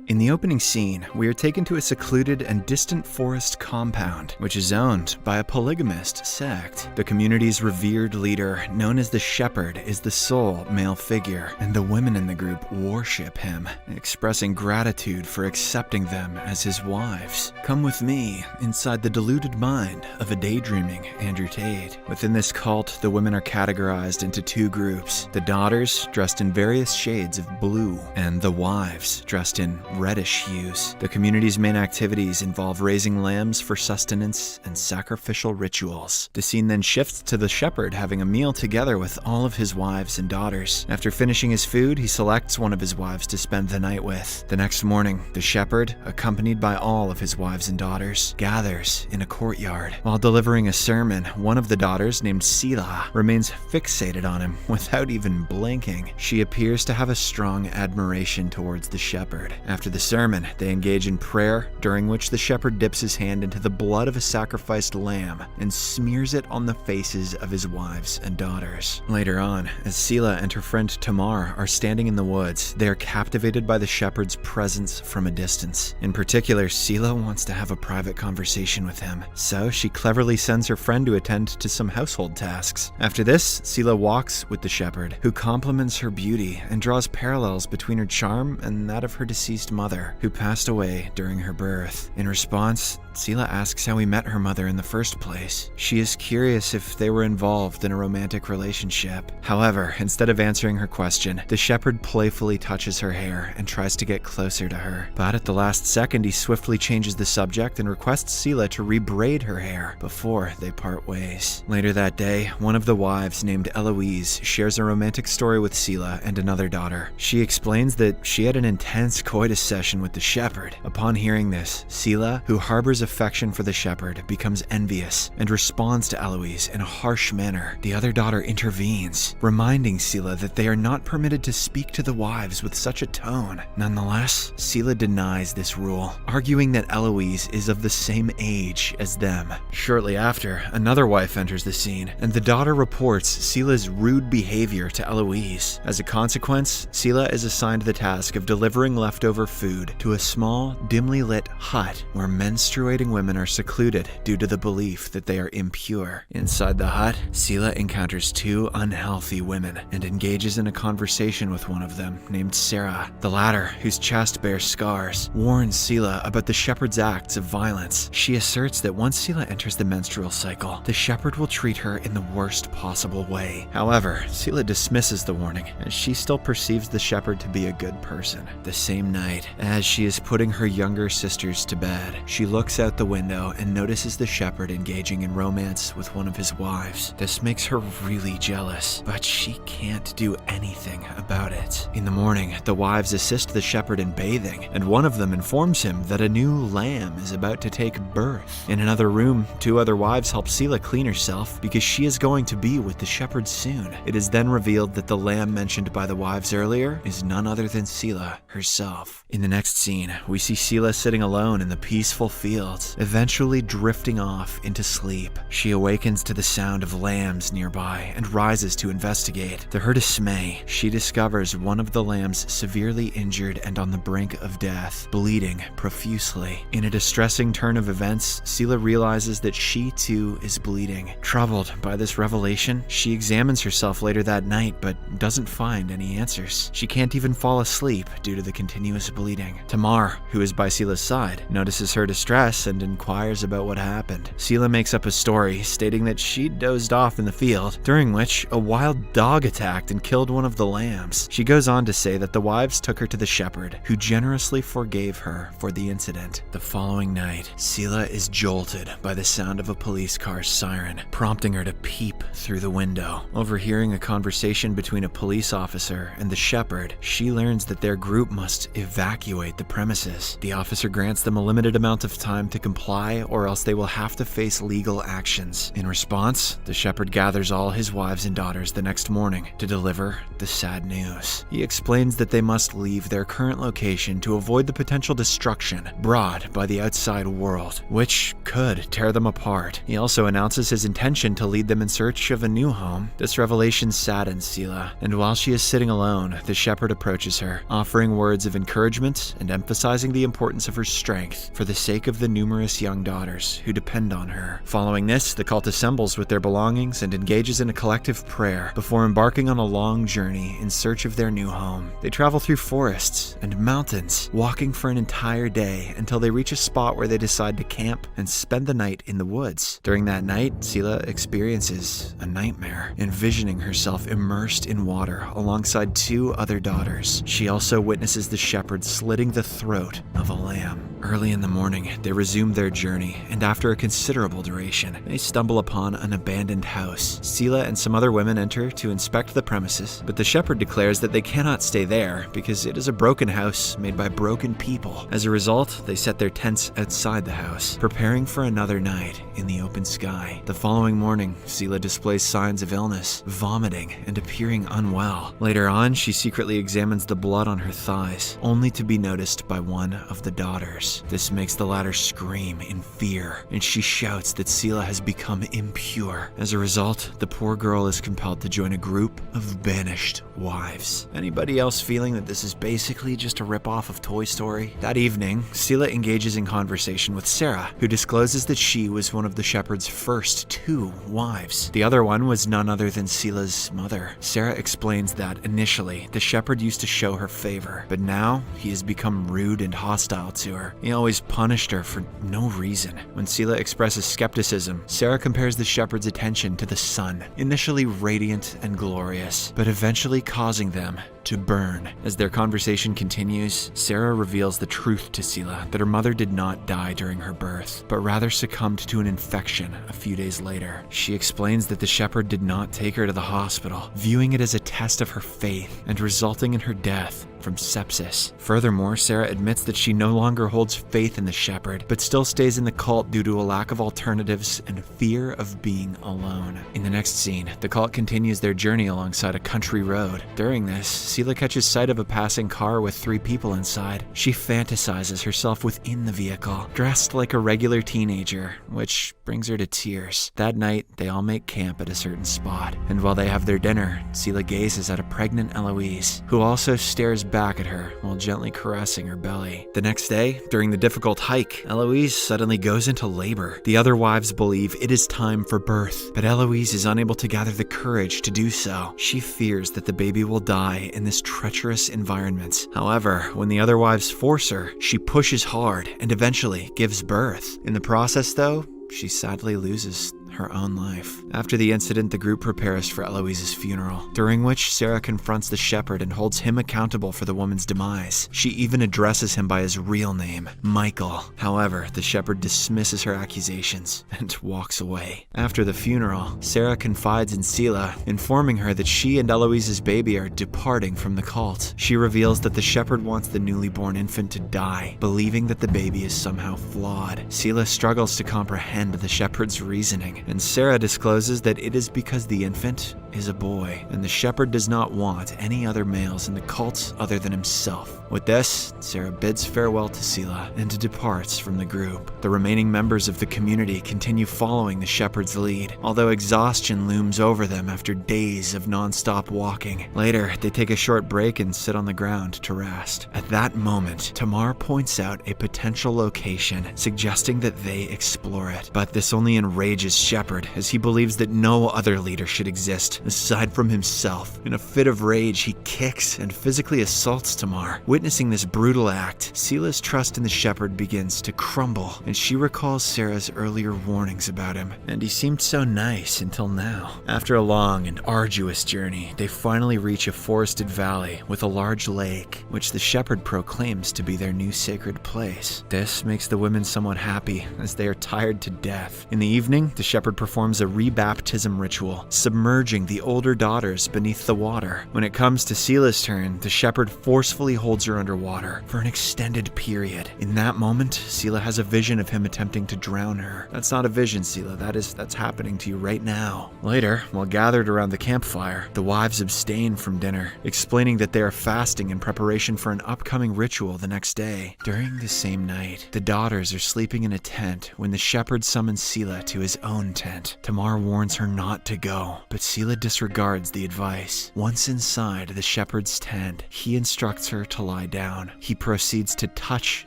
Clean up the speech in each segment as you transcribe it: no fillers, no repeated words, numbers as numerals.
In the opening scene, we are taken to a secluded and distant forest compound, which is owned by a polygamist sect. The community's revered leader, known as the Shepherd, is the sole male figure, and the women in the group worship him, expressing gratitude for accepting them as his wives. Come with me inside the deluded mind of a daydreaming Andrew Tate. Within this cult, the women are categorized into two groups: the daughters, dressed in various shades of blue, and the wives, dressed in reddish hues. The community's main activities involve raising lambs for sustenance and sacrificial rituals. The scene then shifts to the shepherd having a meal together with all of his wives and daughters. After finishing his food, he selects one of his wives to spend the night with. The next morning, the shepherd, accompanied by all of his wives and daughters, gathers in a courtyard. While delivering a sermon, one of the daughters, named Sila, remains fixated on him without even blinking. She appears to have a strong admiration towards the shepherd. After the sermon, they engage in prayer, during which the shepherd dips his hand into the blood of a sacrificed lamb and smears it on the faces of his wives and daughters. Later on, as Sila and her friend Tamar are standing in the woods, they are captivated by the shepherd's presence from a distance. In particular, Sila wants to have a private conversation with him, so she cleverly sends her friend to attend to some household tasks. After this, Sila walks with the shepherd, who compliments her beauty and draws parallels between her charm and that of her deceased mother, who passed away during her birth. In response, Sila asks how he met her mother in the first place. She is curious if they were involved in a romantic relationship. However, instead of answering her question, the shepherd playfully touches her hair and tries to get closer to her. But at the last second, he swiftly changes the subject and requests Sila to rebraid her hair before they part ways. Later that day, one of the wives, named Eloise, shares a romantic story with Sila and another daughter. She explains that she had an intense coitus session with the shepherd. Upon hearing this, Sila, who harbors affection for the shepherd, becomes envious and responds to Eloise in a harsh manner. The other daughter intervenes, reminding Sila that they are not permitted to speak to the wives with such a tone. Nonetheless, Sila denies this rule, arguing that Eloise is of the same age as them. Shortly after, another wife enters the scene, and the daughter reports Sila's rude behavior to Eloise. As a consequence, Sila is assigned the task of delivering leftover food to a small, dimly lit hut where menstruating women are secluded due to the belief that they are impure. Inside the hut, Sila encounters two unhealthy women and engages in a conversation with one of them, named Sarah. The latter, whose chest bears scars, warns Sila about the shepherd's acts of violence. She asserts that once Sila enters the menstrual cycle, the shepherd will treat her in the worst possible way. However, Sila dismisses the warning, as she still perceives the shepherd to be a good person. The same night, as she is putting her younger sisters to bed, she looks out the window and notices the shepherd engaging in romance with one of his wives. This makes her really jealous, but she can't do anything about it. In the morning, the wives assist the shepherd in bathing, and one of them informs him that a new lamb is about to take birth. In another room, two other wives help Sila clean herself because she is going to be with the shepherd soon. It is then revealed that the lamb mentioned by the wives earlier is none other than Sila herself. In the next scene, we see Sila sitting alone in the peaceful fields, eventually drifting off into sleep. She awakens to the sound of lambs nearby and rises to investigate. To her dismay, she discovers one of the lambs severely injured and on the brink of death, bleeding profusely. In a distressing turn of events, Sila realizes that she too is bleeding. Troubled by this revelation, she examines herself later that night but doesn't find any answers. She can't even fall asleep due to the continuous bleeding. Tamar, who is by Sila's side, notices her distress and inquires about what happened. Sila makes up a story stating that she dozed off in the field, during which a wild dog attacked and killed one of the lambs. She goes on to say that the wives took her to the shepherd, who generously forgave her for the incident. The following night, Sila is jolted by the sound of a police car's siren, prompting her to peep through the window. Overhearing a conversation between a police officer and the shepherd, she learns that their group must evacuate the premises. The officer grants them a limited amount of time to comply, or else they will have to face legal actions. In response, the shepherd gathers all his wives and daughters the next morning to deliver the sad news. He explains that they must leave their current location to avoid the potential destruction brought by the outside world, which could tear them apart. He also announces his intention to lead them in search of a new home. This revelation saddens Sila, and while she is sitting alone, the shepherd approaches her, offering words of encouragement encouragement and emphasizing the importance of her strength for the sake of the numerous young daughters who depend on her. Following this, the cult assembles with their belongings and engages in a collective prayer before embarking on a long journey in search of their new home. They travel through forests and mountains, walking for an entire day until they reach a spot where they decide to camp and spend the night in the woods. During that night, Sela experiences a nightmare, envisioning herself immersed in water alongside two other daughters. She also witnesses the shepherd slitting the throat of a lamb. Early in the morning, they resume their journey, and after a considerable duration, they stumble upon an abandoned house. Sela and some other women enter to inspect the premises, but the shepherd declares that they cannot stay there because it is a broken house made by broken people. As a result, they set their tents outside the house, preparing for another night in the open sky. The following morning, Sela displays signs of illness, vomiting, and appearing unwell. Later on, she secretly examines the blood on her thighs, only to be noticed by one of the daughters. This makes the latter scream in fear, and she shouts that Sela has become impure. As a result, the poor girl is compelled to join a group of banished wives. Anybody else feeling that this is basically just a ripoff of Toy Story? That evening, Sela engages in conversation with Sarah, who discloses that she was one of the shepherd's first two wives. The other one was none other than Sela's mother. Sarah explains that initially, the shepherd used to show her favor, but now he has become rude and hostile to her. He always punished her for no reason. When Sela expresses skepticism, Sarah compares the shepherd's attention to the sun, initially radiant and glorious, but eventually causing them to burn. As their conversation continues, Sarah reveals the truth to Sela that her mother did not die during her birth, but rather succumbed to an infection a few days later. She explains that the shepherd did not take her to the hospital, viewing it as a test of her faith and resulting in her death from sepsis. Furthermore, Sarah admits that she no longer holds faith in the shepherd, but still stays in the cult due to a lack of alternatives and fear of being alone. In the next scene, the cult continues their journey alongside a country road. During this, Sela catches sight of a passing car with 3 people inside. She fantasizes herself within the vehicle, dressed like a regular teenager, which brings her to tears. That night, they all make camp at a certain spot, and while they have their dinner, Sela gazes at a pregnant Eloise, who also stares back at her while gently caressing her belly. The next day, during the difficult hike, Eloise suddenly goes into labor. The other wives believe it is time for birth, but Eloise is unable to gather the courage to do so. She fears that the baby will die in this treacherous environment. However, when the other wives force her, she pushes hard and eventually gives birth. In the process, though, she sadly loses her own life. After the incident, the group prepares for Eloise's funeral, during which Sarah confronts the shepherd and holds him accountable for the woman's demise. She even addresses him by his real name, Michael. However, the shepherd dismisses her accusations and walks away. After the funeral, Sarah confides in Sela, informing her that she and Eloise's baby are departing from the cult. She reveals that the shepherd wants the newly born infant to die, believing that the baby is somehow flawed. Sela struggles to comprehend the shepherd's reasoning, and Sarah discloses that it is because the infant is a boy, and the shepherd does not want any other males in the cult other than himself. With this, Sarah bids farewell to Sela and departs from the group. The remaining members of the community continue following the shepherd's lead, although exhaustion looms over them after days of non-stop walking. Later, they take a short break and sit on the ground to rest. At that moment, Tamar points out a potential location, suggesting that they explore it. But this only enrages Shepherd, as he believes that no other leader should exist aside from himself. In a fit of rage, he kicks and physically assaults Tamar. Witnessing this brutal act, Sela's trust in the shepherd begins to crumble, and she recalls Sarah's earlier warnings about him. And he seemed so nice until now. After a long and arduous journey, they finally reach a forested valley with a large lake, which the shepherd proclaims to be their new sacred place. This makes the women somewhat happy, as they are tired to death. In the evening, the shepherd performs a rebaptism ritual, submerging the older daughters beneath the water. When it comes to Sela's turn, the shepherd forcefully holds her underwater for an extended period. In that moment, Sela has a vision of him attempting to drown her. That's not a vision, Sela. That's happening to you right now. Later, while gathered around the campfire, the wives abstain from dinner, explaining that they are fasting in preparation for an upcoming ritual the next day. During the same night, the daughters are sleeping in a tent when the shepherd summons Sela to his own tent. Tamar warns her not to go, but Sela disregards the advice. Once inside the shepherd's tent, he instructs her to lie down. He proceeds to touch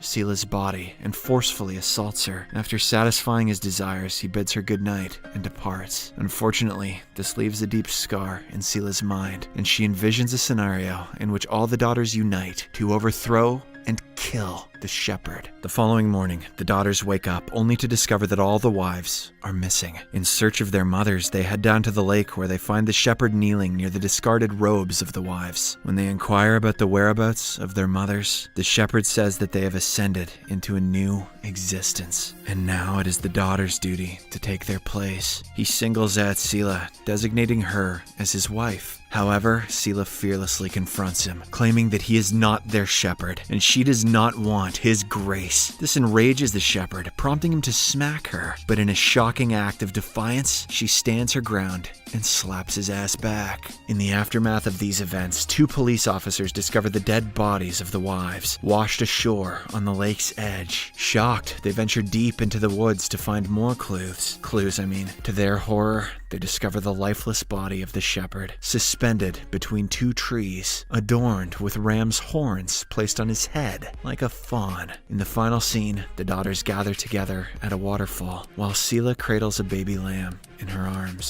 Sela's body and forcefully assaults her. After satisfying his desires, he bids her goodnight and departs. Unfortunately, this leaves a deep scar in Sela's mind, and she envisions a scenario in which all the daughters unite to overthrow and kill the shepherd. The following morning, the daughters wake up only to discover that all the wives are missing. In search of their mothers, they head down to the lake where they find the shepherd kneeling near the discarded robes of the wives. When they inquire about the whereabouts of their mothers, the shepherd says that they have ascended into a new existence, and now it is the daughter's duty to take their place. He singles out Sela, designating her as his wife. However, Sela fearlessly confronts him, claiming that he is not their shepherd, and she does not want his grace. This enrages the shepherd, prompting him to smack her, but in a shocking act of defiance, she stands her ground and slaps his ass back. In the aftermath of these events, 2 police officers discover the dead bodies of the wives, washed ashore on the lake's edge. Shocked, they venture deep into the woods to find more clues. To their horror, they discover the lifeless body of the shepherd, suspended between 2 trees, adorned with ram's horns placed on his head like a fawn. In the final scene, the daughters gather together at a waterfall, while Sela cradles a baby lamb in her arms.